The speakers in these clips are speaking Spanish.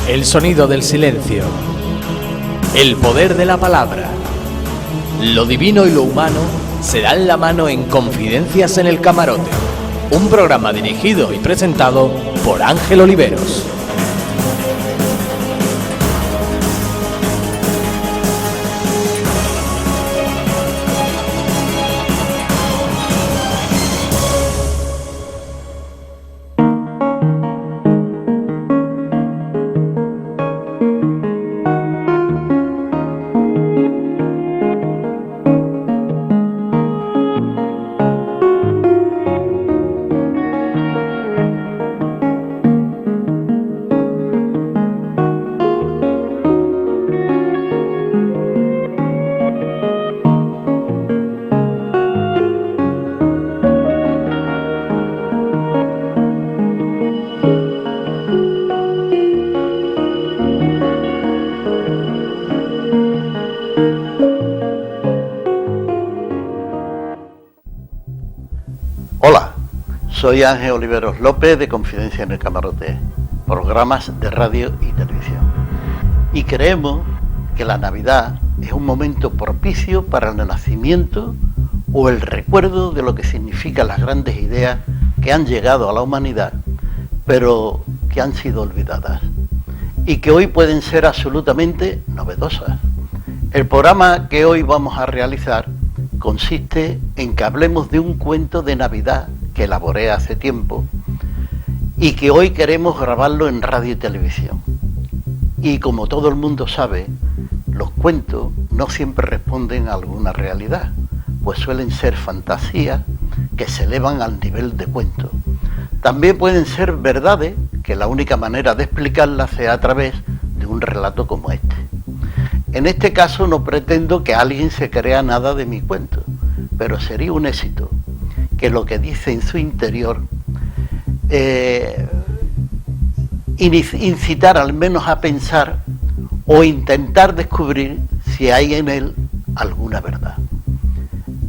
El sonido del silencio. El poder de la palabra. Lo divino y lo humano se dan la mano en Confidencias en el Camarote. Un programa dirigido y presentado por Ángel Oliveros. Hola, soy Ángel Oliveros López de Confidencias en el Camarote, programas de radio y televisión. Y creemos que la Navidad es un momento propicio para el nacimiento o el recuerdo de lo que significan las grandes ideas que han llegado a la humanidad, pero que han sido olvidadas y que hoy pueden ser absolutamente novedosas. El programa que hoy vamos a realizar consiste en que hablemos de un cuento de Navidad que elaboré hace tiempo y que hoy queremos grabarlo en radio y televisión. Y como todo el mundo sabe, los cuentos no siempre responden a alguna realidad, pues suelen ser fantasías que se elevan al nivel de cuento. También pueden ser verdades que la única manera de explicarlas sea a través de un relato como este. En este caso no pretendo que alguien se crea nada de mi cuento, pero sería un éxito que lo que dice en su interior incitar al menos a pensar o intentar descubrir si hay en él alguna verdad.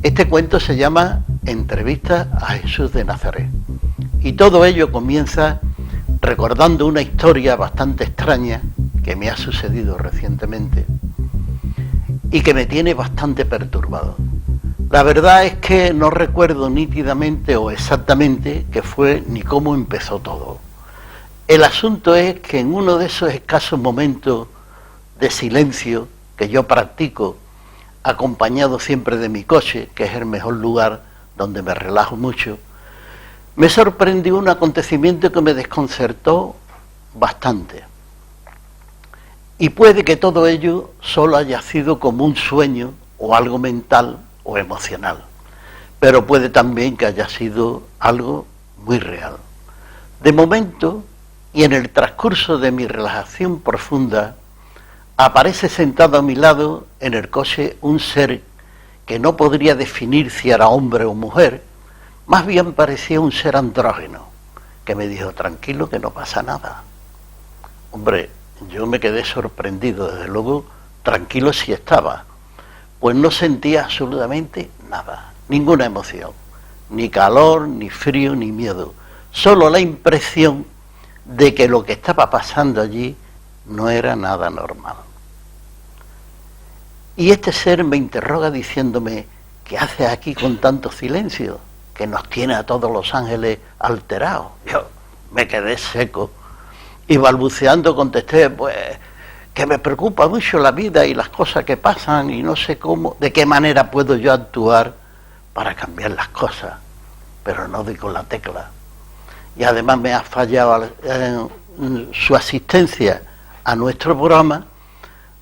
Este cuento se llama Entrevista a Jesús de Nazaret y todo ello comienza recordando una historia bastante extraña que me ha sucedido recientemente y que me tiene bastante perturbado. La verdad es que no recuerdo nítidamente o exactamente qué fue ni cómo empezó todo. El asunto es que en uno de esos escasos momentos de silencio que yo practico, acompañado siempre de mi coche, que es el mejor lugar donde me relajo mucho, me sorprendió un acontecimiento que me desconcertó bastante. Y puede que todo ello solo haya sido como un sueño o algo mental o emocional, pero puede también que haya sido algo muy real. De momento, y en el transcurso de mi relajación profunda, aparece sentado a mi lado en el coche un ser que no podría definir si era hombre o mujer, más bien parecía un ser andrógeno, que me dijo: tranquilo, que no pasa nada. Hombre, yo me quedé sorprendido, desde luego, tranquilo sí estaba, pues no sentía absolutamente nada, ninguna emoción, ni calor, ni frío, ni miedo, solo la impresión de que lo que estaba pasando allí no era nada normal. Y este ser me interroga diciéndome: ¿qué haces aquí con tanto silencio, que nos tiene a todos los ángeles alterados? Yo me quedé seco y balbuceando contesté: pues que me preocupa mucho la vida y las cosas que pasan y no sé cómo, de qué manera puedo yo actuar para cambiar las cosas, pero no doy con la tecla. Y además me ha fallado su asistencia a nuestro programa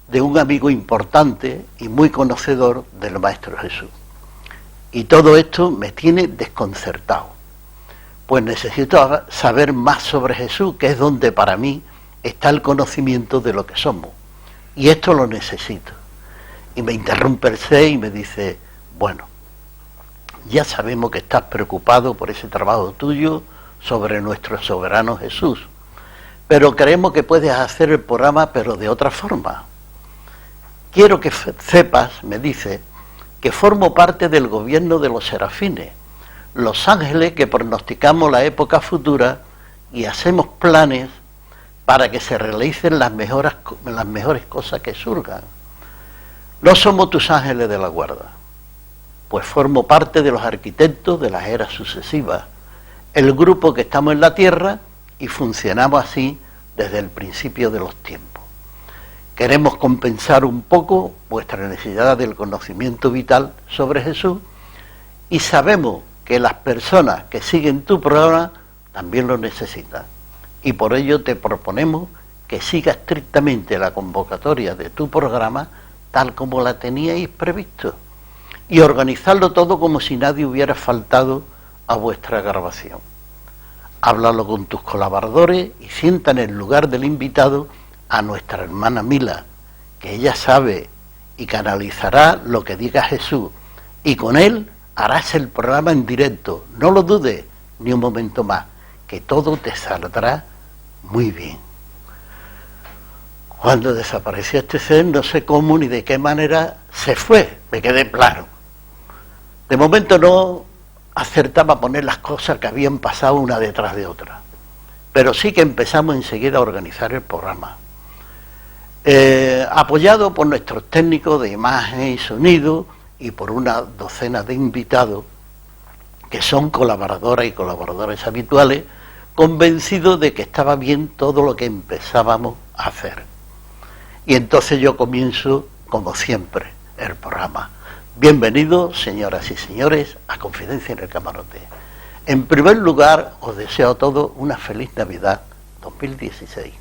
de un amigo importante y muy conocedor del Maestro Jesús. Y todo esto me tiene desconcertado, pues necesito saber más sobre Jesús, que es donde para mí está el conocimiento de lo que somos. Y esto lo necesito. Y me interrumpe el ser y me dice: bueno, ya sabemos que estás preocupado por ese trabajo tuyo sobre nuestro soberano Jesús, pero creemos que puedes hacer el programa, pero de otra forma. Quiero que sepas, me dice, que formo parte del gobierno de los serafines, los ángeles que pronosticamos la época futura y hacemos planes para que se realicen las mejores cosas que surjan. No somos tus ángeles de la guarda, pues formo parte de los arquitectos de las eras sucesivas, el grupo que estamos en la tierra y funcionamos así desde el principio de los tiempos. Queremos compensar un poco vuestra necesidad del conocimiento vital sobre Jesús y sabemos que las personas que siguen tu programa también lo necesitan. Y por ello te proponemos que siga estrictamente la convocatoria de tu programa tal como la teníais previsto y organizarlo todo como si nadie hubiera faltado a vuestra grabación. Háblalo con tus colaboradores y sienta en el lugar del invitado a nuestra hermana Mila, que ella sabe y canalizará lo que diga Jesús, y con él harás el programa en directo. No lo dudes ni un momento más, que todo te saldrá muy bien. Cuando desapareció este ser, no sé cómo ni de qué manera se fue, me quedé claro. De momento no acertaba a poner las cosas que habían pasado una detrás de otra, pero sí que empezamos enseguida a organizar el programa. Apoyado por nuestros técnicos de imagen y sonido y por una docena de invitados que son colaboradoras y colaboradores habituales, convencidos de que estaba bien todo lo que empezábamos a hacer. Y entonces yo comienzo, como siempre, el programa. Bienvenidos, señoras y señores, a Confidencia en el Camarote. En primer lugar, os deseo a todos una feliz Navidad 2016.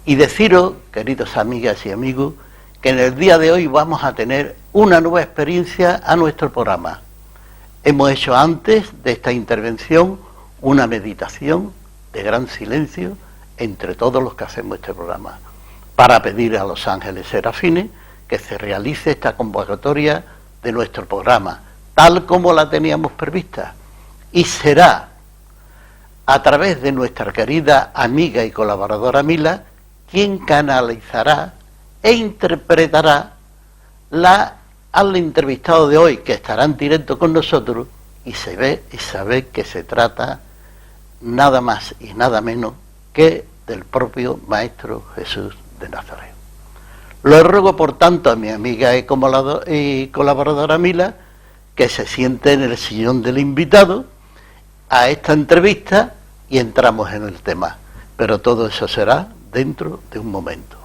Y deciros, queridos amigas y amigos, que en el día de hoy vamos a tener una nueva experiencia a nuestro programa. Hemos hecho antes de esta intervención una meditación de gran silencio entre todos los que hacemos este programa, para pedir a los ángeles serafines que se realice esta convocatoria de nuestro programa, tal como la teníamos prevista. Y será a través de nuestra querida amiga y colaboradora Mila quien canalizará e interpretará al entrevistado de hoy, que estará en directo con nosotros, y sabe que se trata nada más y nada menos que del propio Maestro Jesús de Nazaret. Lo ruego, por tanto, a mi amiga y colaboradora Mila que se siente en el sillón del invitado a esta entrevista y entramos en el tema. Pero todo eso será dentro de un momento.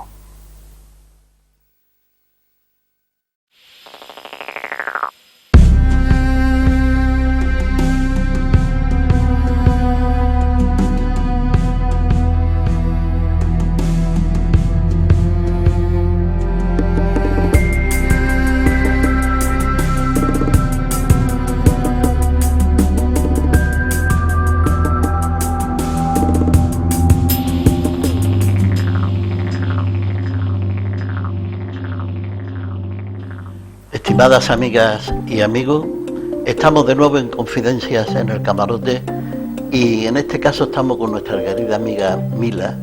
Estimadas amigas y amigos, estamos de nuevo en Confidencias en el Camarote y en este caso estamos con nuestra querida amiga Mila,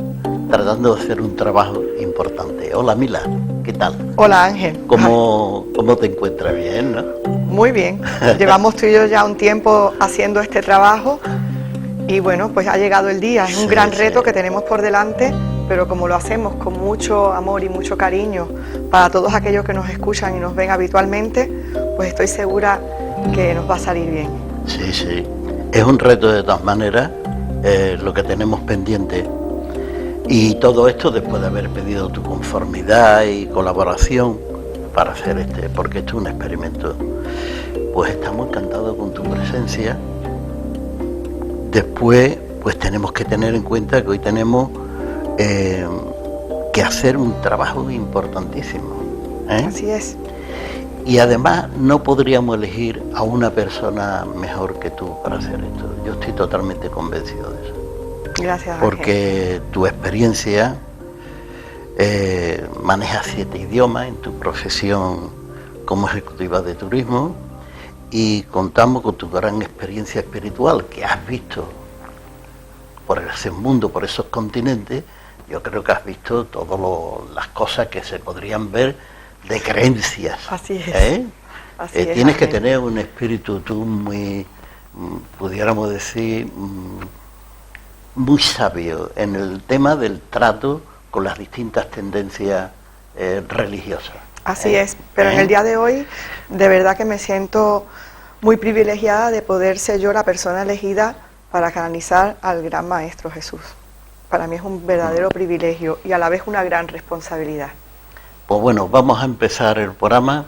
tratando de hacer un trabajo importante. Hola Mila, ¿qué tal? Hola Ángel. ¿Cómo te encuentras? Bien, ¿no? Muy bien. Llevamos tú y yo ya un tiempo haciendo este trabajo y bueno, pues ha llegado el día. Es un gran reto que tenemos por delante, pero como lo hacemos con mucho amor y mucho cariño para todos aquellos que nos escuchan y nos ven habitualmente, pues estoy segura que nos va a salir bien. Sí, sí. Es un reto de todas maneras, lo que tenemos pendiente. Y todo esto después de haber pedido tu conformidad y colaboración para hacer porque esto es un experimento. Pues estamos encantados con tu presencia. Después, pues tenemos que tener en cuenta que hoy tenemos que hacer un trabajo importantísimo. Así es. Y además no podríamos elegir a una persona mejor que tú para hacer esto. Yo estoy totalmente convencido de eso. Gracias, porque Ángel. Tu experiencia, manejas 7 idiomas en tu profesión como ejecutiva de turismo y contamos con tu gran experiencia espiritual que has visto por ese mundo, por esos continentes. Yo creo que has visto todas las cosas que se podrían ver de creencias. Así es. Así es, tienes que Ángel. tener un espíritu tú muy, pudiéramos decir, muy sabio en el tema del trato con las distintas tendencias religiosas. Así es, pero en el día de hoy de verdad que me siento muy privilegiada de poder ser yo la persona elegida para canalizar al gran Maestro Jesús. Para mí es un verdadero privilegio y a la vez una gran responsabilidad. Pues bueno, vamos a empezar el programa,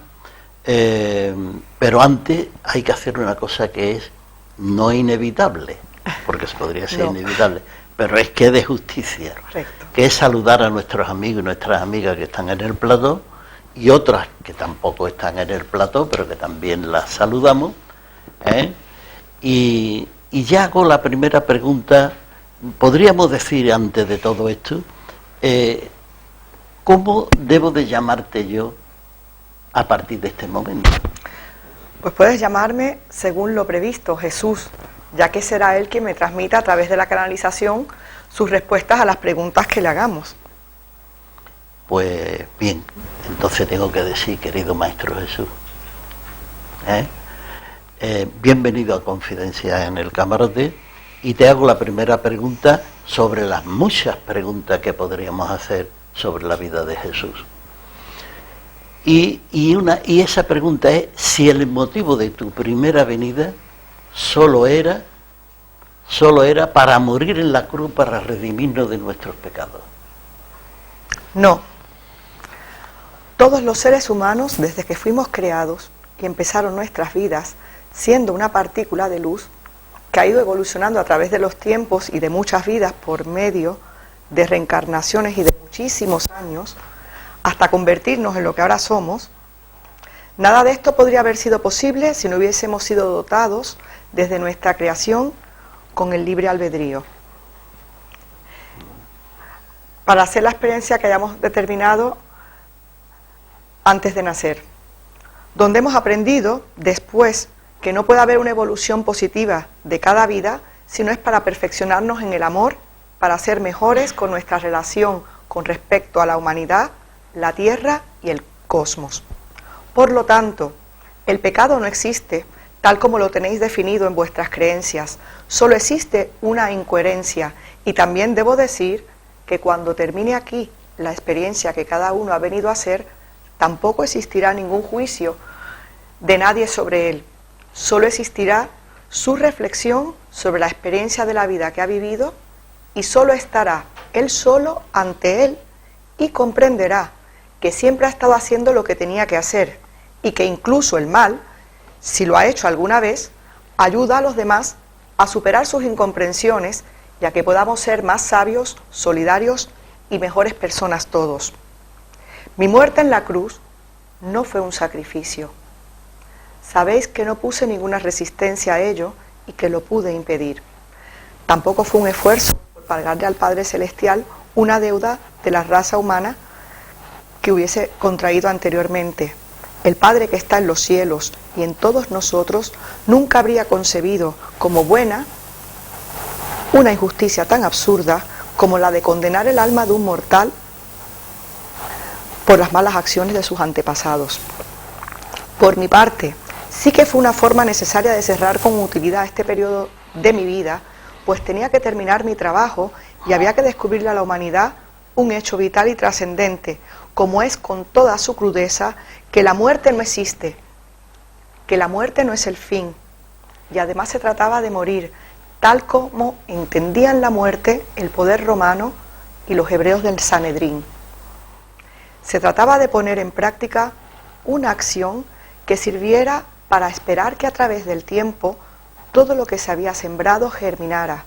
pero antes hay que hacer una cosa que es no inevitable, porque podría ser inevitable, pero es que es de justicia. Correcto. Que es saludar a nuestros amigos y nuestras amigas que están en el plató y otras que tampoco están en el plató, pero que también las saludamos. Y ya hago la primera pregunta. Podríamos decir antes de todo esto, ¿cómo debo de llamarte yo a partir de este momento? Pues puedes llamarme según lo previsto, Jesús, ya que será Él quien me transmita a través de la canalización sus respuestas a las preguntas que le hagamos. Pues bien, entonces tengo que decir, querido Maestro Jesús, bienvenido a Confidencias en el Camarote, y te hago la primera pregunta sobre las muchas preguntas que podríamos hacer sobre la vida de Jesús. Y esa pregunta es si el motivo de tu primera venida solo era para morir en la cruz para redimirnos de nuestros pecados. No. Todos los seres humanos, desde que fuimos creados y empezaron nuestras vidas, siendo una partícula de luz que ha ido evolucionando a través de los tiempos y de muchas vidas por medio de reencarnaciones y de muchísimos años, hasta convertirnos en lo que ahora somos, nada de esto podría haber sido posible si no hubiésemos sido dotados desde nuestra creación con el libre albedrío. Para hacer la experiencia que hayamos determinado antes de nacer, donde hemos aprendido después que no puede haber una evolución positiva de cada vida si no es para perfeccionarnos en el amor, para ser mejores con nuestra relación con respecto a la humanidad, la tierra y el cosmos. Por lo tanto, el pecado no existe tal como lo tenéis definido en vuestras creencias, solo existe una incoherencia, y también debo decir que cuando termine aquí la experiencia que cada uno ha venido a hacer, tampoco existirá ningún juicio de nadie sobre él, solo existirá su reflexión sobre la experiencia de la vida que ha vivido, y solo estará él solo ante él y comprenderá que siempre ha estado haciendo lo que tenía que hacer, y que incluso el mal, si lo ha hecho alguna vez, ayuda a los demás a superar sus incomprensiones y a que podamos ser más sabios, solidarios y mejores personas todos. Mi muerte en la cruz no fue un sacrificio. Sabéis que no puse ninguna resistencia a ello y que lo pude impedir. Tampoco fue un esfuerzo por pagarle al Padre Celestial una deuda de la raza humana que hubiese contraído anteriormente. El Padre que está en los cielos y en todos nosotros nunca habría concebido como buena una injusticia tan absurda como la de condenar el alma de un mortal por las malas acciones de sus antepasados. Por mi parte, sí que fue una forma necesaria de cerrar con utilidad este periodo de mi vida, pues tenía que terminar mi trabajo y había que descubrirle a la humanidad un hecho vital y trascendente, como es con toda su crudeza, que la muerte no existe, que la muerte no es el fin, y además se trataba de morir, tal como entendían la muerte el poder romano y los hebreos del Sanedrín. Se trataba de poner en práctica una acción que sirviera para esperar que a través del tiempo todo lo que se había sembrado germinara,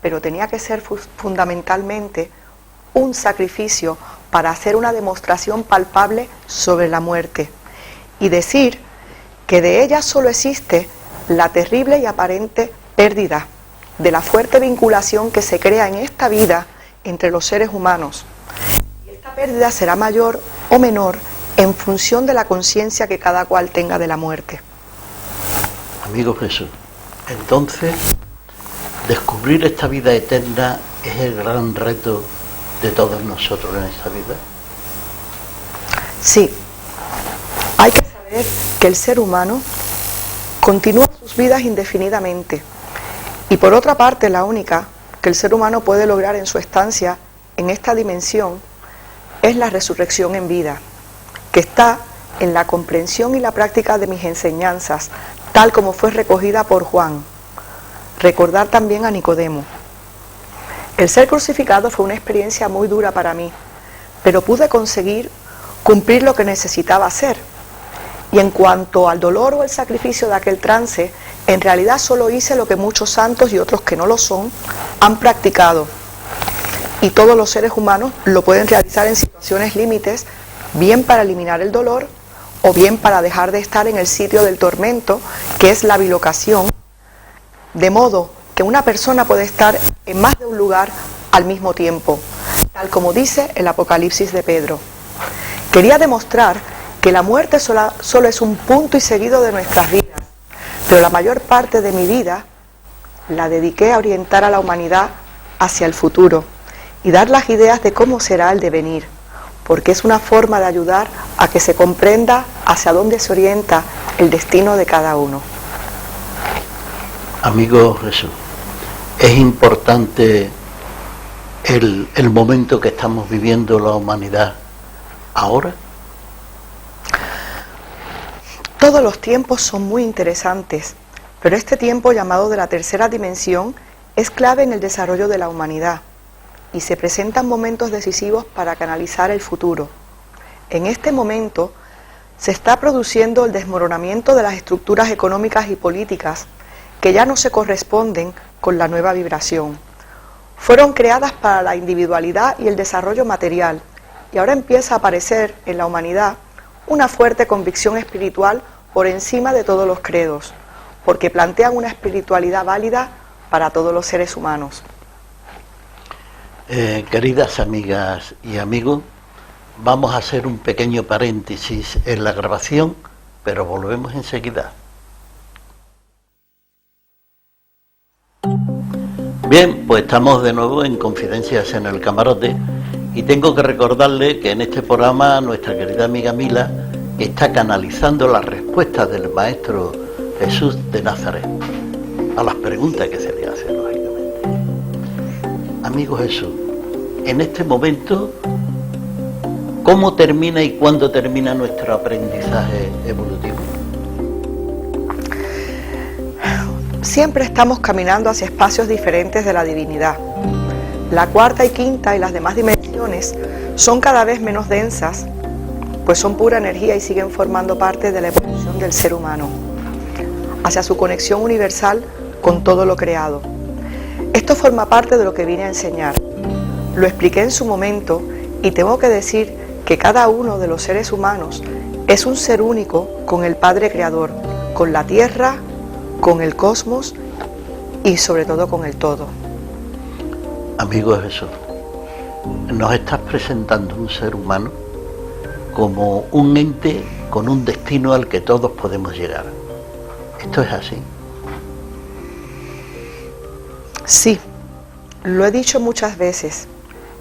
pero tenía que ser fundamentalmente un sacrificio para hacer una demostración palpable sobre la muerte y decir que de ella solo existe la terrible y aparente pérdida de la fuerte vinculación que se crea en esta vida entre los seres humanos. Y esta pérdida será mayor o menor en función de la conciencia que cada cual tenga de la muerte. Amigo Jesús, entonces, descubrir esta vida eterna es el gran reto de todos nosotros en esta vida. Sí, hay que saber que el ser humano continúa sus vidas indefinidamente, y por otra parte la única que el ser humano puede lograr en su estancia en esta dimensión es la resurrección en vida, que está en la comprensión y la práctica de mis enseñanzas, tal como fue recogida por Juan. Recordar también a Nicodemo. El ser crucificado fue una experiencia muy dura para mí, pero pude conseguir cumplir lo que necesitaba hacer. Y en cuanto al dolor o el sacrificio de aquel trance, en realidad solo hice lo que muchos santos y otros que no lo son han practicado. Y todos los seres humanos lo pueden realizar en situaciones límites, bien para eliminar el dolor o bien para dejar de estar en el sitio del tormento, que es la bilocación, de modo que una persona puede estar en más de un lugar al mismo tiempo, tal como dice el Apocalipsis de Pedro. Quería demostrar que la muerte solo es un punto y seguido de nuestras vidas, pero la mayor parte de mi vida la dediqué a orientar a la humanidad hacia el futuro y dar las ideas de cómo será el devenir, porque es una forma de ayudar a que se comprenda hacia dónde se orienta el destino de cada uno. Amigo Jesús, es importante el momento que estamos viviendo la humanidad ahora. Todos los tiempos son muy interesantes, pero este tiempo llamado de la tercera dimensión es clave en el desarrollo de la humanidad y se presentan momentos decisivos para canalizar el futuro. En este momento se está produciendo el desmoronamiento de las estructuras económicas y políticas que ya no se corresponden con la nueva vibración. Fueron creadas para la individualidad y el desarrollo material, y ahora empieza a aparecer en la humanidad una fuerte convicción espiritual por encima de todos los credos, porque plantean una espiritualidad válida para todos los seres humanos. Queridas amigas y amigos, vamos a hacer un pequeño paréntesis en la grabación, pero volvemos enseguida. Bien, pues estamos de nuevo en Confidencias en el Camarote y tengo que recordarle que en este programa nuestra querida amiga Mila está canalizando las respuestas del Maestro Jesús de Nazaret a las preguntas que se le hacen, lógicamente. Amigo Jesús, en este momento, ¿cómo termina y cuándo termina nuestro aprendizaje evolutivo? Siempre estamos caminando hacia espacios diferentes de la divinidad. La cuarta y quinta y las demás dimensiones son cada vez menos densas, pues son pura energía y siguen formando parte de la evolución del ser humano, hacia su conexión universal con todo lo creado. Esto forma parte de lo que vine a enseñar. Lo expliqué en su momento y tengo que decir que cada uno de los seres humanos es un ser único con el Padre Creador, con la Tierra, con el cosmos y sobre todo con el todo. Amigo Jesús, nos estás presentando un ser humano como un ente con un destino al que todos podemos llegar. ¿Esto es así? Sí, lo he dicho muchas veces,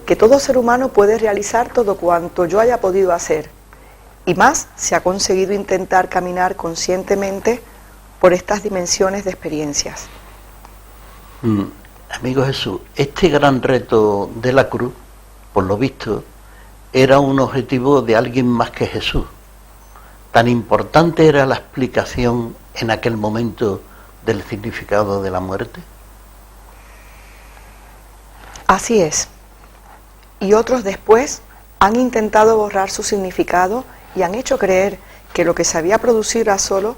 que todo ser humano puede realizar todo cuanto yo haya podido hacer, y más si ha conseguido intentar caminar conscientemente por estas dimensiones de experiencias. Amigo Jesús, este gran reto de la cruz, por lo visto, era un objetivo de alguien más que Jesús. ¿Tan importante era la explicación en aquel momento del significado de la muerte? Así es. Y otros después han intentado borrar su significado y han hecho creer que lo que se había producido era solo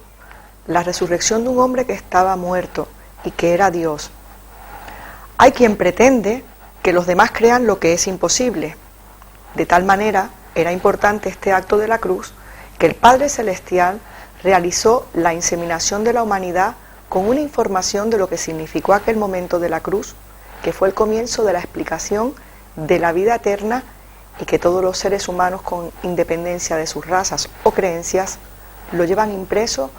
la resurrección de un hombre que estaba muerto y que era Dios. Hay quien pretende que los demás crean lo que es imposible. De tal manera era importante este acto de la cruz que el Padre Celestial realizó la inseminación de la humanidad con una información de lo que significó aquel momento de la cruz, que fue el comienzo de la explicación de la vida eterna y que todos los seres humanos, con independencia de sus razas o creencias, lo llevan impreso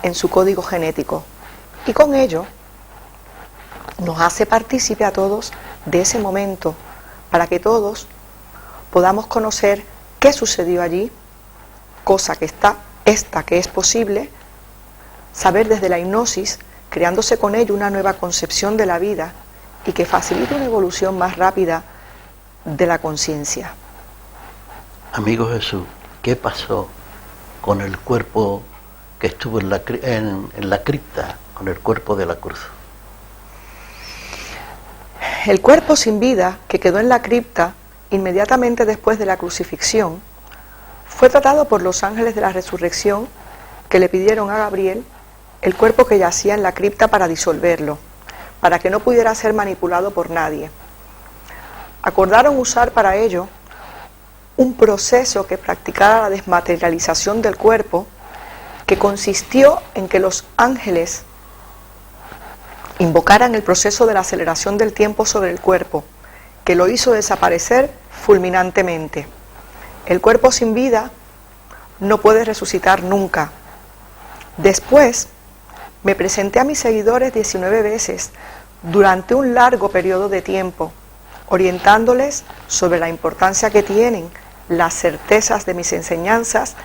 en su código genético. Y con ello nos hace partícipe a todos de ese momento, para que todos podamos conocer qué sucedió allí, cosa que que es posible, saber desde la hipnosis, creándose con ello una nueva concepción de la vida y que facilite una evolución más rápida de la conciencia. Amigo Jesús, ¿qué pasó con el cuerpo que estuvo en la cripta, con el cuerpo de la cruz? El cuerpo sin vida que quedó en la cripta inmediatamente después de la crucifixión fue tratado por los ángeles de la resurrección, que le pidieron a Gabriel el cuerpo que yacía en la cripta para disolverlo, para que no pudiera ser manipulado por nadie. Acordaron usar para ello un proceso que practicara la desmaterialización del cuerpo, que consistió en que los ángeles invocaran el proceso de la aceleración del tiempo sobre el cuerpo, que lo hizo desaparecer fulminantemente. El cuerpo sin vida no puede resucitar nunca. Después me presenté a mis seguidores 19 veces durante un largo periodo de tiempo, orientándoles sobre la importancia que tienen las certezas de mis enseñanzas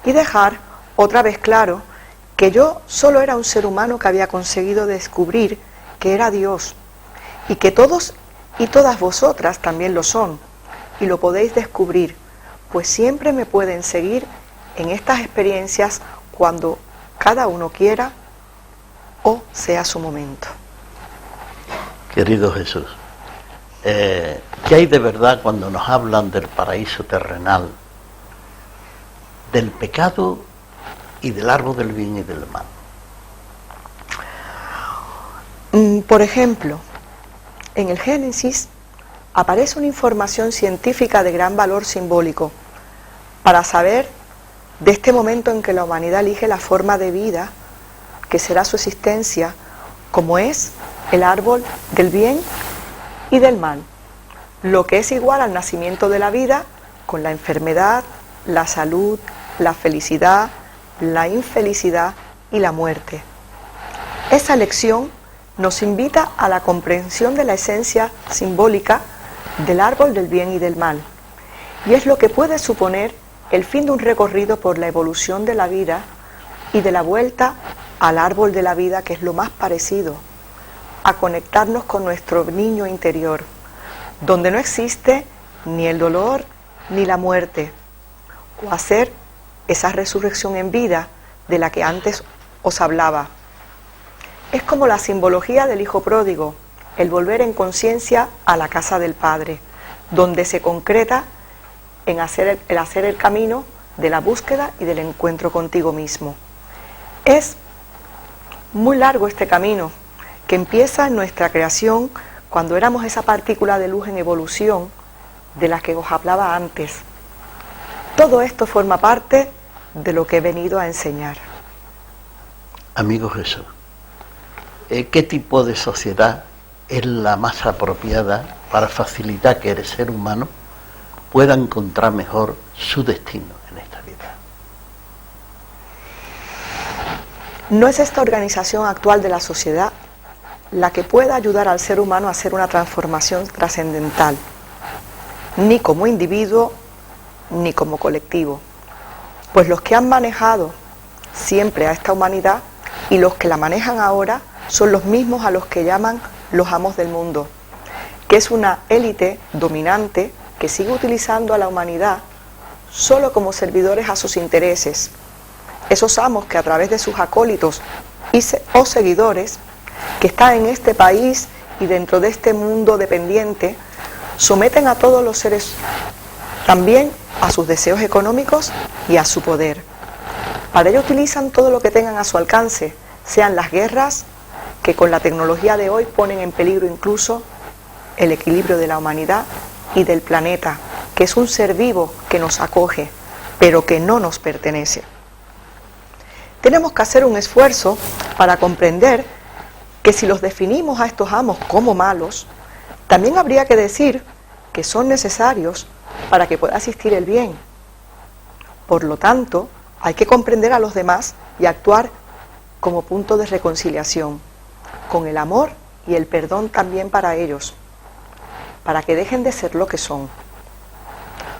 y dejar otra vez claro que yo solo era un ser humano que había conseguido descubrir que era Dios, y que todos y todas vosotras también lo son, y lo podéis descubrir, pues siempre me pueden seguir en estas experiencias cuando cada uno quiera o sea su momento. Querido Jesús, ¿qué hay de verdad cuando nos hablan del paraíso terrenal, del pecado y del árbol del bien y del mal? Por ejemplo, en el Génesis aparece una información científica de gran valor simbólico para saber de este momento en que la humanidad elige la forma de vida que será su existencia, como es el árbol del bien y del mal, lo que es igual al nacimiento de la vida con la enfermedad, la salud, la felicidad, la infelicidad y la muerte. Esa lección nos invita a la comprensión de la esencia simbólica del árbol del bien y del mal, y es lo que puede suponer el fin de un recorrido por la evolución de la vida y de la vuelta al árbol de la vida, que es lo más parecido a conectarnos con nuestro niño interior, donde no existe ni el dolor ni la muerte, o hacer esa resurrección en vida de la que antes os hablaba. Es como la simbología del hijo pródigo, el volver en conciencia a la casa del Padre, donde se concreta en hacer el camino de la búsqueda y del encuentro contigo mismo. Es muy largo este camino, que empieza en nuestra creación, cuando éramos esa partícula de luz en evolución de la que os hablaba antes. Todo esto forma parte de lo que he venido a enseñar. Amigo Jesús, ¿qué tipo de sociedad es la más apropiada para facilitar que el ser humano pueda encontrar mejor su destino en esta vida? No es esta organización actual de la sociedad la que pueda ayudar al ser humano a hacer una transformación trascendental, ni como individuo ni como colectivo, pues los que han manejado siempre a esta humanidad y los que la manejan ahora son los mismos a los que llaman los amos del mundo, que es una élite dominante que sigue utilizando a la humanidad solo como servidores a sus intereses. Esos amos que a través de sus acólitos o seguidores que están en este país y dentro de este mundo dependiente, someten a todos los seres también a sus deseos económicos y a su poder. Para ello utilizan todo lo que tengan a su alcance, sean las guerras, que con la tecnología de hoy ponen en peligro incluso el equilibrio de la humanidad y del planeta, que es un ser vivo que nos acoge, pero que no nos pertenece. Tenemos que hacer un esfuerzo para comprender que si los definimos a estos amos como malos, también habría que decir que son necesarios para que pueda existir el bien. Por lo tanto, hay que comprender a los demás y actuar como punto de reconciliación, con el amor y el perdón también para ellos, para que dejen de ser lo que son.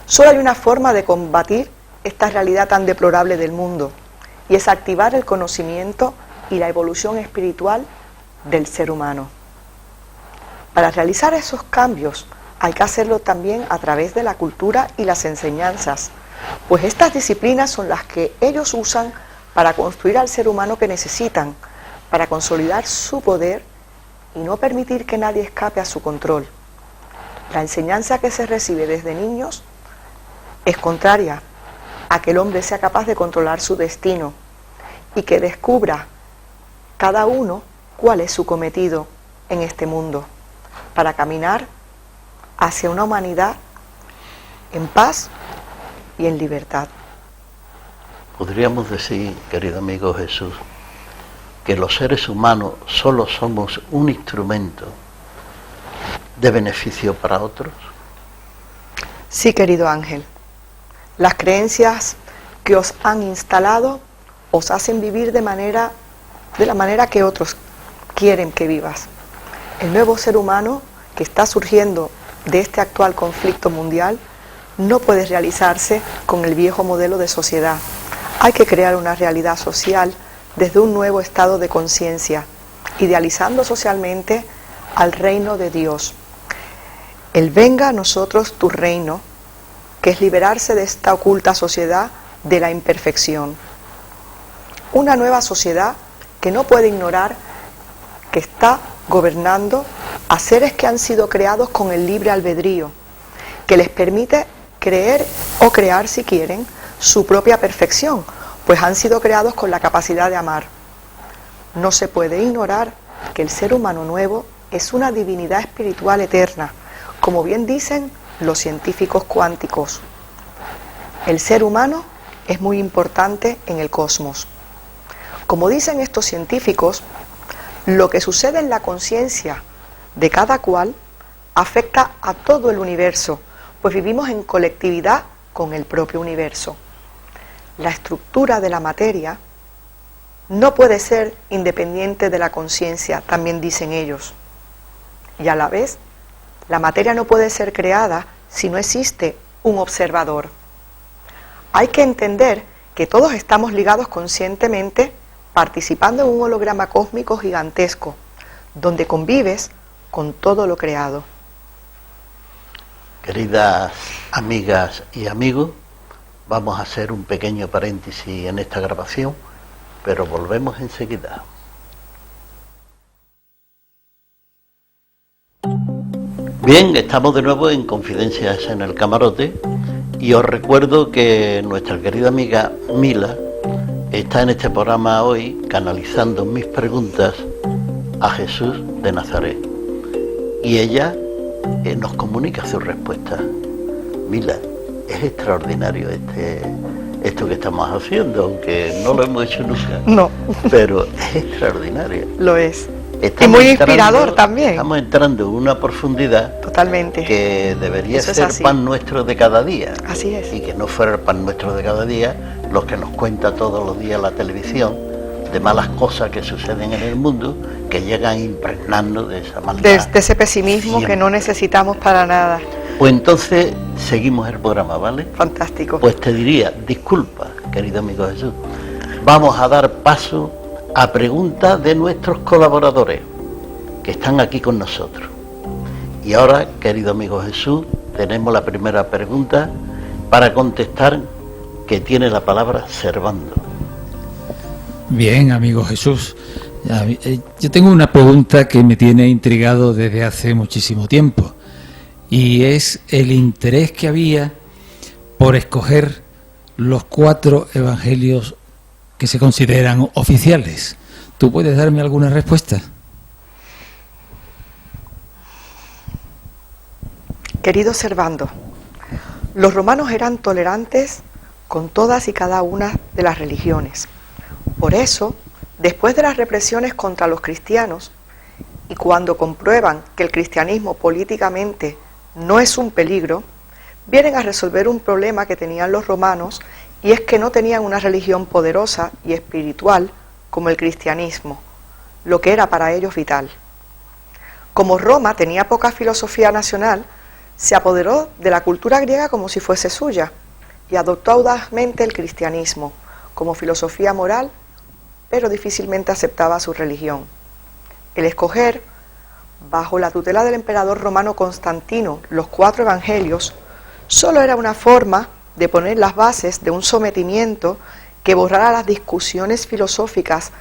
Solo hay una forma de combatir esta realidad tan deplorable del mundo, y es activar el conocimiento y la evolución espiritual del ser humano. Para realizar esos cambios hay que hacerlo también a través de la cultura y las enseñanzas, pues estas disciplinas son las que ellos usan para construir al ser humano que necesitan, para consolidar su poder y no permitir que nadie escape a su control. La enseñanza que se recibe desde niños es contraria a que el hombre sea capaz de controlar su destino y que descubra cada uno cuál es su cometido en este mundo, para caminar hacia una humanidad en paz y en libertad. Podríamos decir, querido amigo Jesús, que los seres humanos solo somos un instrumento de beneficio para otros. Sí, querido Ángel, las creencias que os han instalado os hacen vivir de la manera que otros quieren que vivas. El nuevo ser humano que está surgiendo de este actual conflicto mundial no puede realizarse con el viejo modelo de sociedad. Hay que crear una realidad social desde un nuevo estado de conciencia, idealizando socialmente al reino de Dios. El venga a nosotros tu reino, que es liberarse de esta oculta sociedad de la imperfección. Una nueva sociedad que no puede ignorar que está gobernando a seres que han sido creados con el libre albedrío, que les permite creer o crear, si quieren, su propia perfección, pues han sido creados con la capacidad de amar. No se puede ignorar que el ser humano nuevo es una divinidad espiritual eterna, como bien dicen los científicos cuánticos. El ser humano es muy importante en el cosmos. Como dicen estos científicos, lo que sucede en la conciencia de cada cual afecta a todo el universo, pues vivimos en colectividad con el propio universo. La estructura de la materia no puede ser independiente de la conciencia, también dicen ellos. Y a la vez, la materia no puede ser creada si no existe un observador. Hay que entender que todos estamos ligados conscientemente, participando en un holograma cósmico gigantesco, donde convives con todo lo creado. Queridas amigas y amigos, vamos a hacer un pequeño paréntesis en esta grabación, pero volvemos enseguida. Bien, estamos de nuevo en Confidencias en el Camarote y os recuerdo que nuestra querida amiga Mila está en este programa hoy canalizando mis preguntas a Jesús de Nazaret y ella nos comunica su respuesta. Mila, es extraordinario esto que estamos haciendo, aunque no lo hemos hecho nunca. No. Pero es extraordinario. Lo es. Y muy inspirador también. Estamos entrando en una profundidad totalmente que debería Eso ser es pan nuestro de cada día. Así es. Y que no fuera el pan nuestro de cada día lo que nos cuenta todos los días la televisión de malas cosas que suceden en el mundo, que llegan impregnando de esa maldad. De ese pesimismo siempre. Que no necesitamos para nada. Pues entonces seguimos el programa, ¿vale? Fantástico. Pues te diría, disculpa, querido amigo Jesús, vamos a dar paso a preguntas de nuestros colaboradores que están aquí con nosotros. Y ahora, querido amigo Jesús, tenemos la primera pregunta para contestar, que tiene la palabra Servando. Bien, amigo Jesús, yo tengo una pregunta que me tiene intrigado desde hace muchísimo tiempo, y es el interés que había por escoger los 4 evangelios que se consideran oficiales. ¿Tú puedes darme alguna respuesta? Querido Servando, los romanos eran tolerantes con todas y cada una de las religiones. Por eso, después de las represiones contra los cristianos, y cuando comprueban que el cristianismo políticamente no es un peligro, vienen a resolver un problema que tenían los romanos, y es que no tenían una religión poderosa y espiritual como el cristianismo, lo que era para ellos vital. Como Roma tenía poca filosofía nacional, se apoderó de la cultura griega como si fuese suya y adoptó audazmente el cristianismo como filosofía moral, pero difícilmente aceptaba su religión. El escoger bajo la tutela del emperador romano Constantino, los 4 evangelios, solo era una forma de poner las bases de un sometimiento que borrara las discusiones filosóficas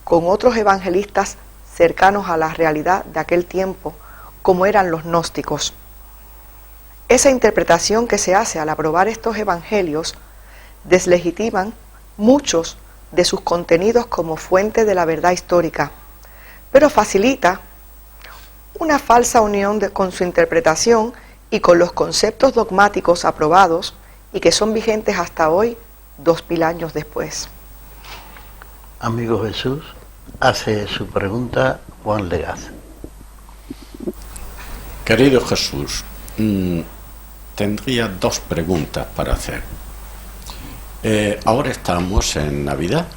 con otros evangelistas cercanos a la realidad de aquel tiempo, como eran los gnósticos. Esa interpretación que se hace al aprobar estos evangelios deslegitiman muchos de sus contenidos como fuente de la verdad histórica, pero facilita una falsa unión con su interpretación y con los conceptos dogmáticos aprobados y que son vigentes hasta hoy, 2000 años después. Amigo Jesús, hace su pregunta Juan Legaz. Querido Jesús, tendría 2 preguntas para hacer. Ahora estamos en Navidad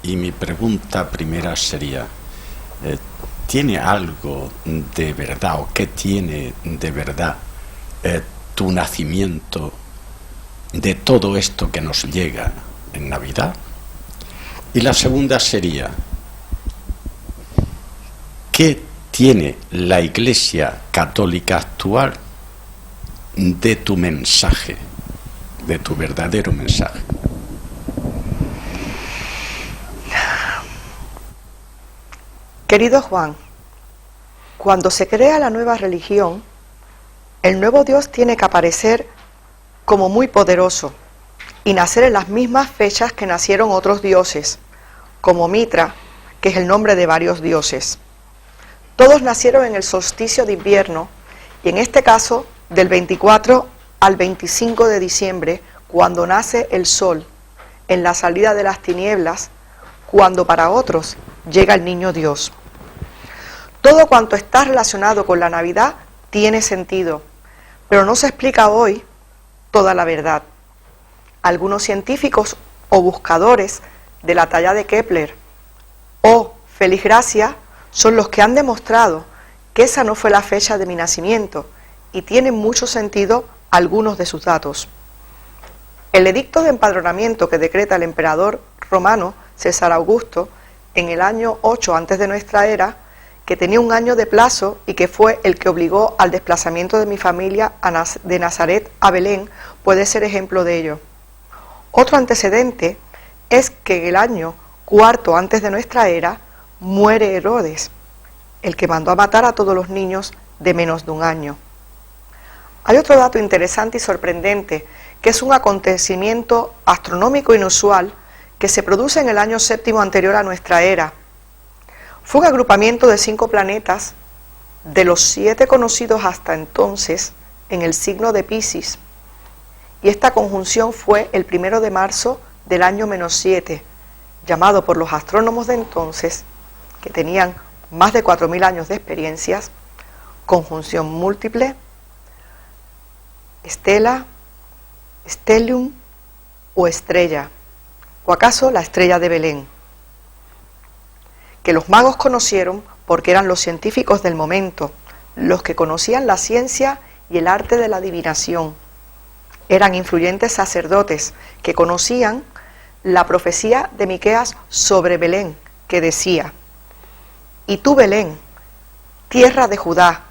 y mi pregunta primera sería, ¿tiene algo de verdad o qué tiene de verdad tu nacimiento de todo esto que nos llega en Navidad? Y la segunda sería, ¿qué tiene la Iglesia Católica actual de tu mensaje, de tu verdadero mensaje? Querido Juan, cuando se crea la nueva religión, el nuevo Dios tiene que aparecer como muy poderoso y nacer en las mismas fechas que nacieron otros dioses, como Mitra, que es el nombre de varios dioses. Todos nacieron en el solsticio de invierno y en este caso del 24 al 25 de diciembre, cuando nace el sol, en la salida de las tinieblas, cuando para otros llega el niño Dios. Todo cuanto está relacionado con la Navidad tiene sentido, pero no se explica hoy toda la verdad. Algunos científicos o buscadores de la talla de Kepler o Félix Gracia son los que han demostrado que esa no fue la fecha de mi nacimiento y tienen mucho sentido algunos de sus datos. El edicto de empadronamiento que decreta el emperador romano César Augusto en el año 8 antes de nuestra era, que tenía un año de plazo y que fue el que obligó al desplazamiento de mi familia de Nazaret a Belén, puede ser ejemplo de ello. Otro antecedente es que en el año 4 antes de nuestra era muere Herodes, el que mandó a matar a todos los niños de menos de un año. Hay otro dato interesante y sorprendente, que es un acontecimiento astronómico inusual que se produce en el año 7 anterior a nuestra era. Fue un agrupamiento de 5 planetas, de los 7 conocidos hasta entonces, en el signo de Piscis. Y esta conjunción fue el 1 de marzo del año -7, llamado por los astrónomos de entonces, que tenían más de 4000 años de experiencias, conjunción múltiple, estela, stellium o estrella, o acaso la estrella de Belén, que los magos conocieron porque eran los científicos del momento, los que conocían la ciencia y el arte de la adivinación. Eran influyentes sacerdotes que conocían la profecía de Miqueas sobre Belén, que decía: y tú, Belén, tierra de Judá,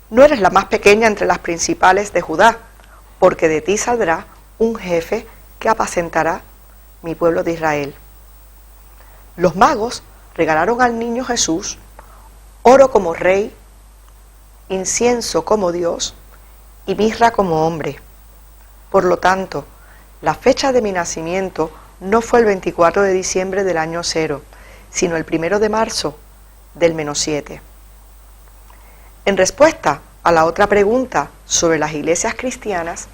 no eres la más pequeña entre las principales de Judá, porque de ti saldrá un jefe que apacentará mi pueblo de Israel. Los magos regalaron al niño Jesús oro como rey, incienso como Dios y mirra como hombre. Por lo tanto, la fecha de mi nacimiento no fue el 24 de diciembre del año 0, sino el 1 de marzo del -7. En respuesta a la otra pregunta sobre las iglesias cristianas,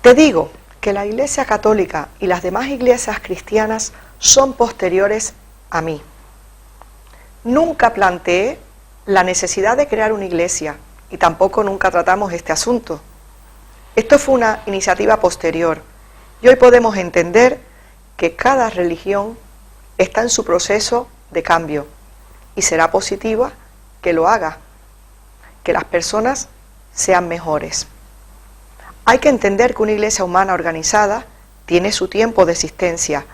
te digo que la Iglesia Católica y las demás iglesias cristianas son posteriores a mí. Nunca planteé la necesidad de crear una iglesia y tampoco nunca tratamos este asunto. Esto fue una iniciativa posterior y hoy podemos entender que cada religión está en su proceso de cambio y será positiva que lo haga, que las personas sean mejores. Hay que entender que una iglesia humana organizada tiene su tiempo de existencia,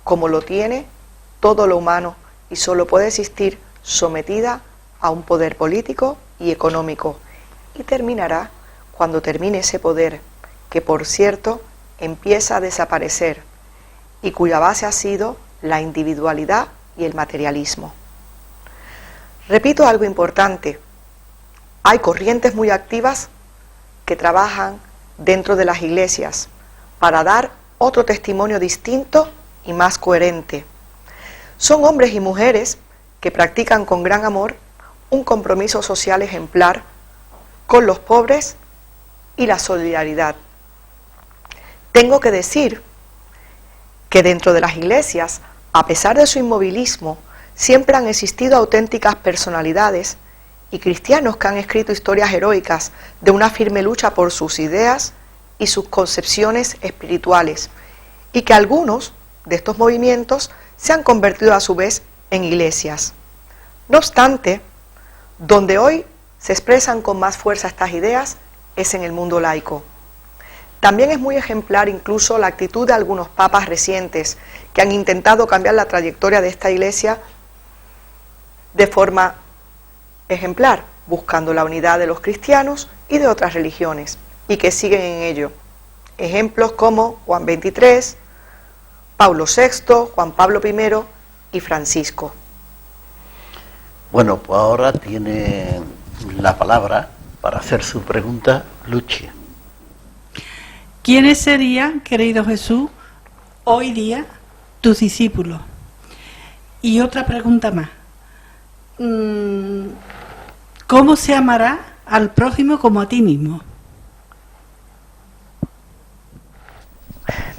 como lo tiene todo lo humano, y solo puede existir sometida a un poder político y económico y terminará cuando termine ese poder, que por cierto empieza a desaparecer y cuya base ha sido la individualidad y el materialismo. Repito algo importante, hay corrientes muy activas que trabajan dentro de las iglesias para dar otro testimonio distinto y más coherente. Son hombres y mujeres que practican con gran amor un compromiso social ejemplar con los pobres y la solidaridad. Tengo que decir que dentro de las iglesias, a pesar de su inmovilismo, siempre han existido auténticas personalidades y cristianos que han escrito historias heroicas de una firme lucha por sus ideas y sus concepciones espirituales, y que algunos de estos movimientos se han convertido a su vez en iglesias. No obstante, donde hoy se expresan con más fuerza estas ideas es en el mundo laico. También es muy ejemplar incluso la actitud de algunos papas recientes que han intentado cambiar la trayectoria de esta iglesia de forma ejemplar, buscando la unidad de los cristianos y de otras religiones, y que siguen en ello. Ejemplos como Juan XXIII, Pablo VI, Juan Pablo I y Francisco. Bueno, pues ahora tiene la palabra para hacer su pregunta Luchi. ¿Quiénes serían, querido Jesús, hoy día tus discípulos? Y otra pregunta más. ¿Cómo se amará al prójimo como a ti mismo?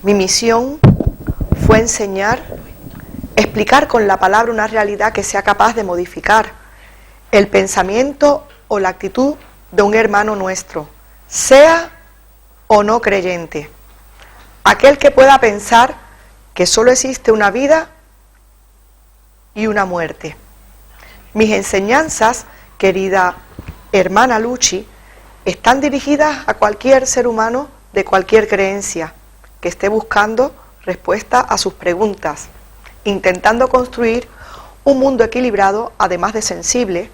Mi misión fue enseñar, explicar con la palabra una realidad que sea capaz de modificar el pensamiento o la actitud de un hermano nuestro, sea o no creyente. Aquel que pueda pensar que solo existe una vida y una muerte. Mis enseñanzas, querida hermana Luchi, están dirigidas a cualquier ser humano de cualquier creencia que esté buscando respuesta a sus preguntas, intentando construir un mundo equilibrado, además de sensible,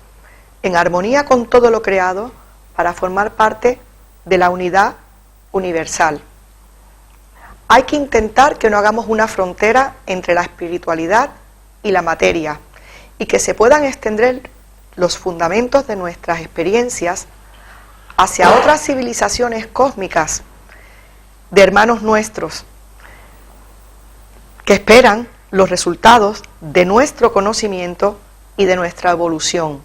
en armonía con todo lo creado, para formar parte de la unidad universal. Hay que intentar que no hagamos una frontera entre la espiritualidad y la materia, y que se puedan extender los fundamentos de nuestras experiencias hacia otras civilizaciones cósmicas de hermanos nuestros que esperan los resultados de nuestro conocimiento y de nuestra evolución.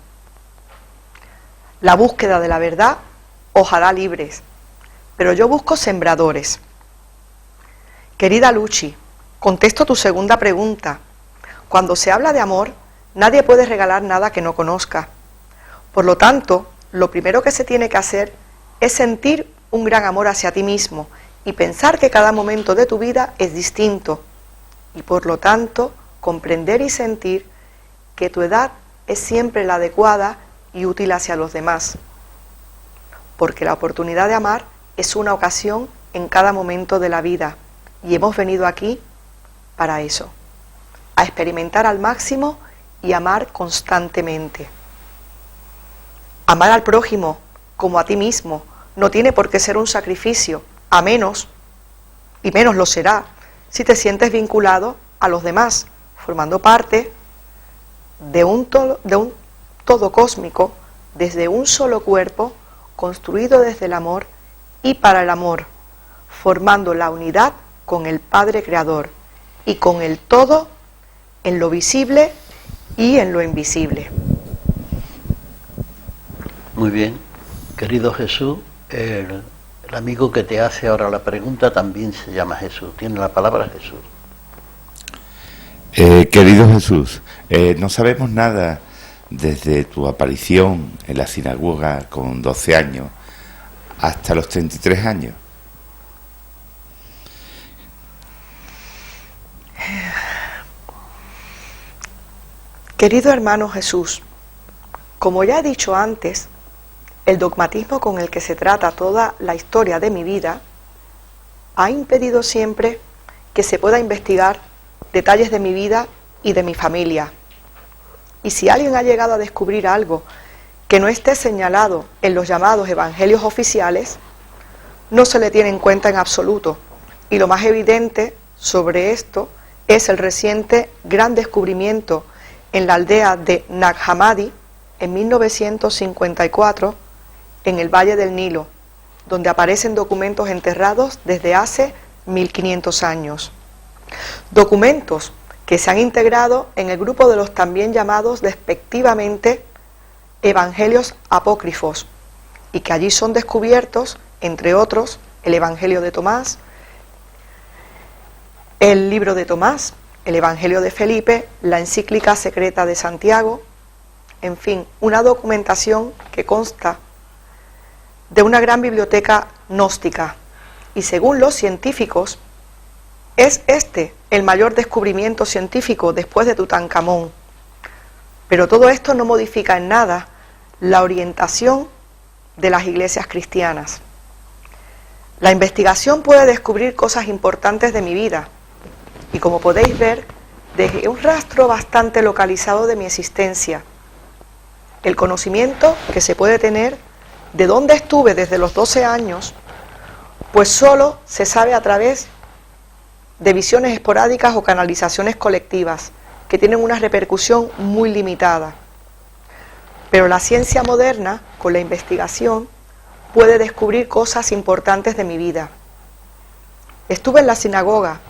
La búsqueda de la verdad os hará libres, pero yo busco sembradores. Querida Luchi, contesto tu segunda pregunta. Cuando se habla de amor, nadie puede regalar nada que no conozca. Por lo tanto, lo primero que se tiene que hacer es sentir un gran amor hacia ti mismo y pensar que cada momento de tu vida es distinto. Y por lo tanto, comprender y sentir que tu edad es siempre la adecuada y útil hacia los demás. Porque la oportunidad de amar es una ocasión en cada momento de la vida. Y hemos venido aquí para eso, a experimentar al máximo y amar constantemente. Amar al prójimo como a ti mismo no tiene por qué ser un sacrificio, a menos, y menos lo será, si te sientes vinculado a los demás, formando parte de un todo cósmico, desde un solo cuerpo, construido desde el amor y para el amor, formando la unidad con el Padre Creador y con el todo en lo visible y en lo invisible. Muy bien, querido Jesús, el amigo que te hace ahora la pregunta también se llama Jesús, tiene la palabra Jesús. Querido Jesús, no sabemos nada desde tu aparición en la sinagoga con 12 años hasta los 33 años. Querido hermano Jesús, como ya he dicho antes, el dogmatismo con el que se trata toda la historia de mi vida ha impedido siempre que se pueda investigar detalles de mi vida y de mi familia. Y si alguien ha llegado a descubrir algo que no esté señalado en los llamados evangelios oficiales, no se le tiene en cuenta en absoluto. Y lo más evidente sobre esto es el reciente gran descubrimiento en la aldea de Nag Hammadi en 1954 en el Valle del Nilo, donde aparecen documentos enterrados desde hace 1500 años. Documentos que se han integrado en el grupo de los también llamados despectivamente evangelios apócrifos, y que allí son descubiertos, entre otros, el Evangelio de Tomás, el libro de Tomás, el Evangelio de Felipe, la encíclica secreta de Santiago, en fin, una documentación que consta de una gran biblioteca gnóstica, y según los científicos, es este el mayor descubrimiento científico después de Tutankamón. Pero todo esto no modifica en nada la orientación de las iglesias cristianas. La investigación puede descubrir cosas importantes de mi vida, y como podéis ver, dejé un rastro bastante localizado de mi existencia. El conocimiento que se puede tener de dónde estuve desde los 12 años, pues solo se sabe a través de visiones esporádicas o canalizaciones colectivas, que tienen una repercusión muy limitada. Pero la ciencia moderna, con la investigación, puede descubrir cosas importantes de mi vida. Estuve en la sinagoga,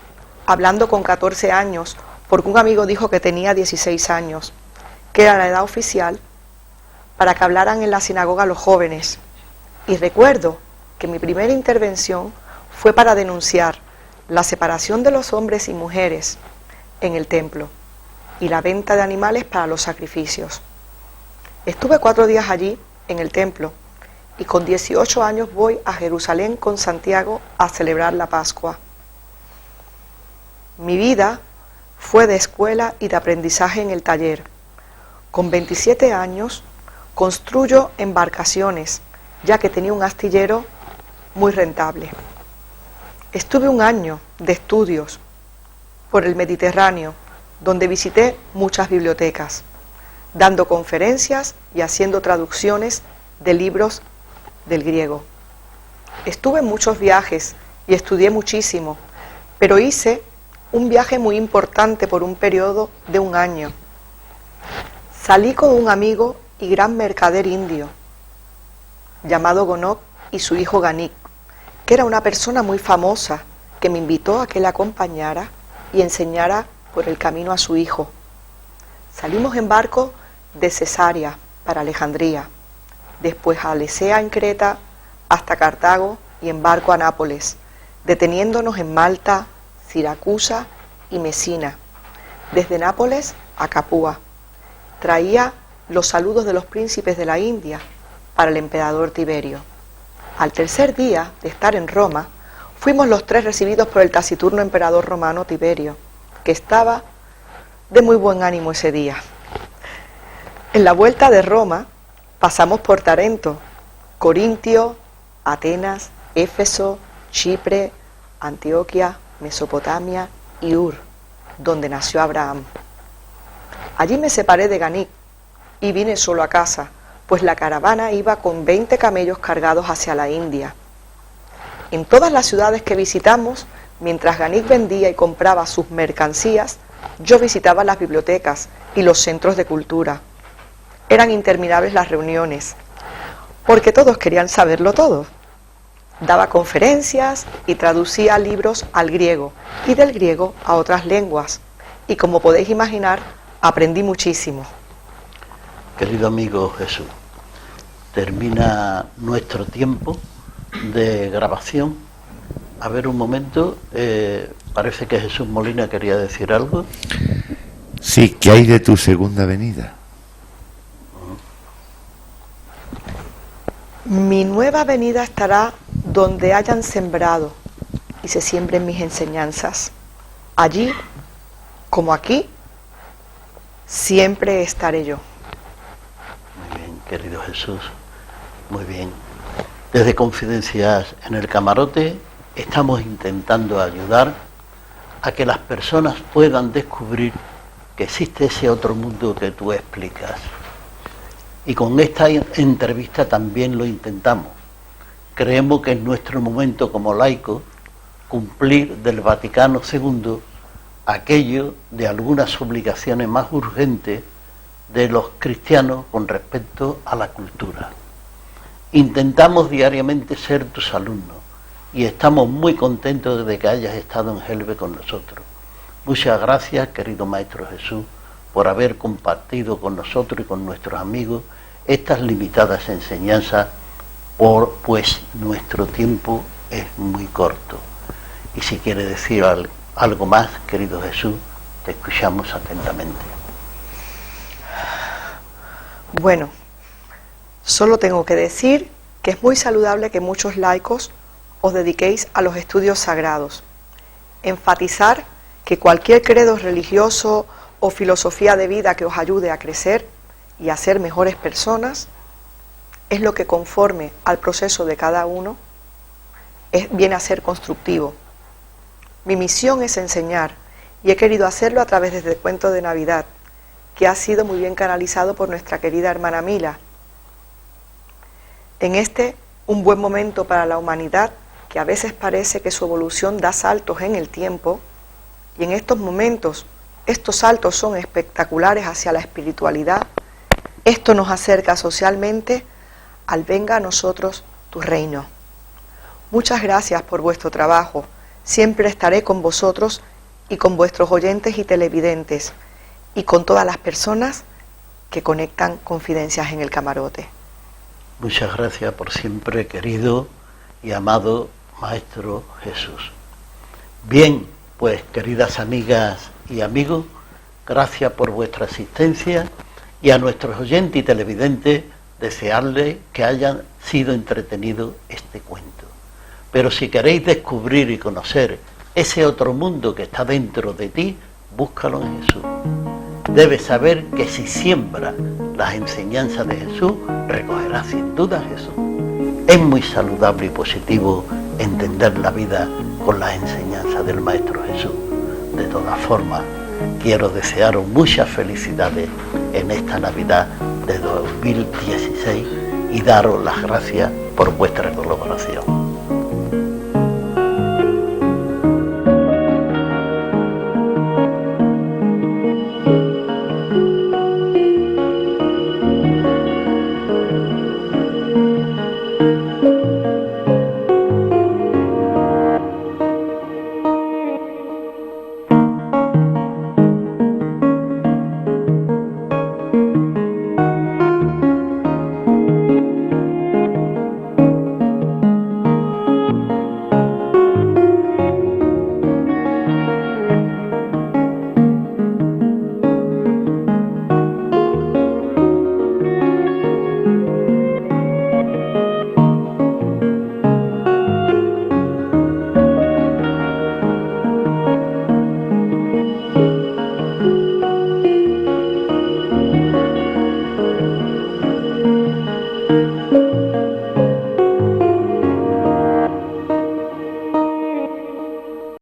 hablando con 14 años, porque un amigo dijo que tenía 16 años, que era la edad oficial, para que hablaran en la sinagoga los jóvenes. Y recuerdo que mi primera intervención fue para denunciar la separación de los hombres y mujeres en el templo y la venta de animales para los sacrificios. Estuve 4 días allí en el templo y con 18 años voy a Jerusalén con Santiago a celebrar la Pascua. Mi vida fue de escuela y de aprendizaje en el taller. Con 27 años construyo embarcaciones, ya que tenía un astillero muy rentable. Estuve 1 año de estudios por el Mediterráneo, donde visité muchas bibliotecas, dando conferencias y haciendo traducciones de libros del griego. Estuve en muchos viajes y estudié muchísimo, pero hice un viaje muy importante por un periodo de 1 año. Salí con un amigo y gran mercader indio, llamado Gonok, y su hijo Ganik, que era una persona muy famosa, que me invitó a que le acompañara y enseñara por el camino a su hijo. Salimos en barco de Cesarea para Alejandría, después a Alesea en Creta, hasta Cartago y en barco a Nápoles, deteniéndonos en Malta, Siracusa y Mesina. Desde Nápoles a Capua. Traía los saludos de los príncipes de la India para el emperador Tiberio. Al tercer día de estar en Roma, fuimos los 3 recibidos por el taciturno emperador romano Tiberio, que estaba de muy buen ánimo ese día. En la vuelta de Roma pasamos por Tarento, Corintio, Atenas, Éfeso, Chipre, Antioquia, Mesopotamia y Ur, donde nació Abraham. Allí me separé de Ganik y vine solo a casa, pues la caravana iba con 20 camellos cargados hacia la India. En todas las ciudades que visitamos, mientras Ganik vendía y compraba sus mercancías, yo visitaba las bibliotecas y los centros de cultura. Eran interminables las reuniones, porque todos querían saberlo todo. Daba conferencias y traducía libros al griego y del griego a otras lenguas. Y como podéis imaginar, aprendí muchísimo. Querido amigo Jesús, termina nuestro tiempo de grabación. A ver un momento, parece que Jesús Molina quería decir algo. Sí, ¿qué hay de tu segunda venida? Mi nueva venida estará donde hayan sembrado y se siembren mis enseñanzas. Allí, como aquí, siempre estaré yo. Muy bien, querido Jesús, muy bien. Desde Confidencias en el Camarote estamos intentando ayudar a que las personas puedan descubrir que existe ese otro mundo que tú explicas. Y con esta entrevista también lo intentamos. Creemos que es nuestro momento como laicos cumplir del Vaticano II aquello de algunas obligaciones más urgentes de los cristianos con respecto a la cultura. Intentamos diariamente ser tus alumnos y estamos muy contentos de que hayas estado en Gelbe con nosotros. Muchas gracias, querido Maestro Jesús, por haber compartido con nosotros y con nuestros amigos estas limitadas enseñanzas, pues nuestro tiempo es muy corto. Y si quiere decir algo más, querido Jesús, te escuchamos atentamente. Bueno, solo tengo que decir que es muy saludable que muchos laicos os dediquéis a los estudios sagrados. Enfatizar que cualquier credo religioso o filosofía de vida que os ayude a crecer y a ser mejores personas es lo que, conforme al proceso de cada uno, viene a ser constructivo. Mi misión es enseñar y he querido hacerlo a través del cuento de Navidad, que ha sido muy bien canalizado por nuestra querida hermana Mila. En un buen momento para la humanidad, que a veces parece que su evolución da saltos en el tiempo, y en estos momentos estos saltos son espectaculares hacia la espiritualidad, esto nos acerca socialmente al venga a nosotros tu reino. Muchas gracias por vuestro trabajo, siempre estaré con vosotros y con vuestros oyentes y televidentes, y con todas las personas que conectan Confidencias en el Camarote. Muchas gracias por siempre, querido y amado Maestro Jesús. Bien, pues queridas amigas y amigos, gracias por vuestra asistencia, y a nuestros oyentes y televidentes desearles que hayan sido entretenido este cuento. Pero si queréis descubrir y conocer ese otro mundo que está dentro de ti, búscalo en Jesús. Debes saber que si siembras las enseñanzas de Jesús, recogerás sin duda a Jesús. Es muy saludable y positivo entender la vida con las enseñanzas del Maestro Jesús. De todas formas, quiero desearos muchas felicidades en esta Navidad de 2016 y daros las gracias por vuestra colaboración.